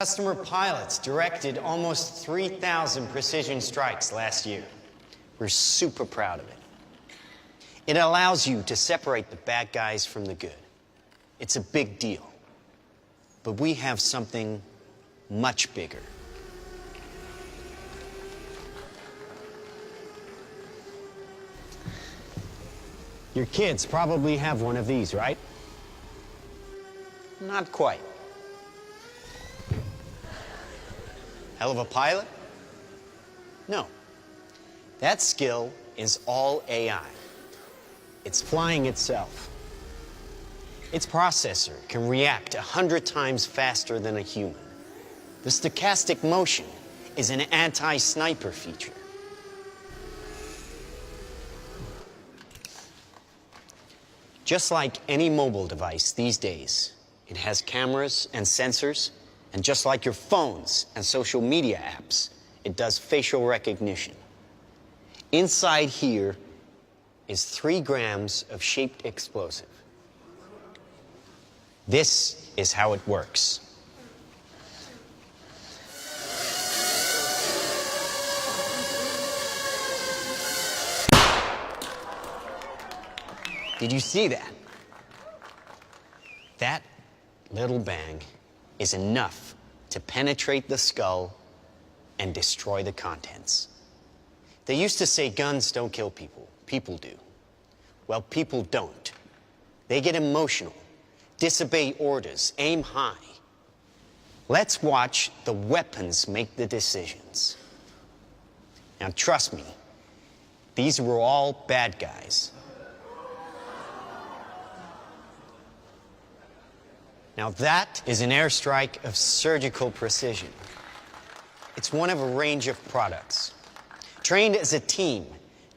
Customer pilots directed almost 3,000 precision strikes last year. We're super proud of it. It allows you to separate the bad guys from the good. It's a big deal. But we have something much bigger. Your kids probably have one of these, right? Not quite. Hell of a pilot? No. That skill is all AI. It's flying itself. Its processor can react 100 times faster than a human. The stochastic motion is an anti-sniper feature. Just like any mobile device these days, it has cameras and sensors, and just like your phones and social media apps, it does facial recognition. Inside here is 3 grams of shaped explosive. This is how it works. Did you see that? That little bang is enough to penetrate the skull and destroy the contents. They used to say guns don't kill people. People do. Well, people don't. They get emotional, disobey orders, aim high. Let's watch the weapons make the decisions. Now, trust me, these were all bad guys. Now that is an airstrike of surgical precision. It's one of a range of products. Trained as a team,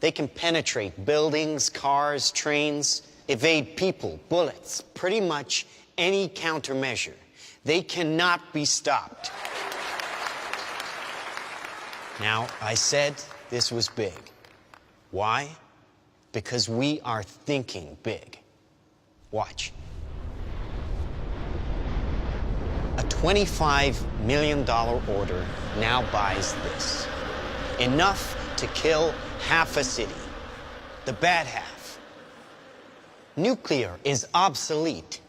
they can penetrate buildings, cars, trains, evade people, bullets, pretty much any countermeasure. They cannot be stopped. Now, I said this was big. Why? Because we are thinking big. Watch. A $25 million order now buys this. Enough to kill half a city. The bad half. Nuclear is obsolete.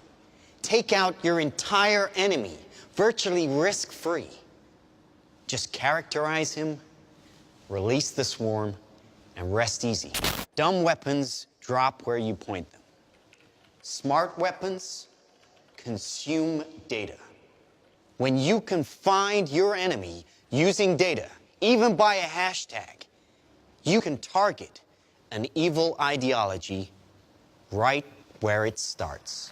Take out your entire enemy, virtually risk-free. Just characterize him, release the swarm, and rest easy. Dumb weapons drop where you point them. Smart weapons consume data. When you can find your enemy using data, even by a hashtag, you can target an evil ideology right where it starts.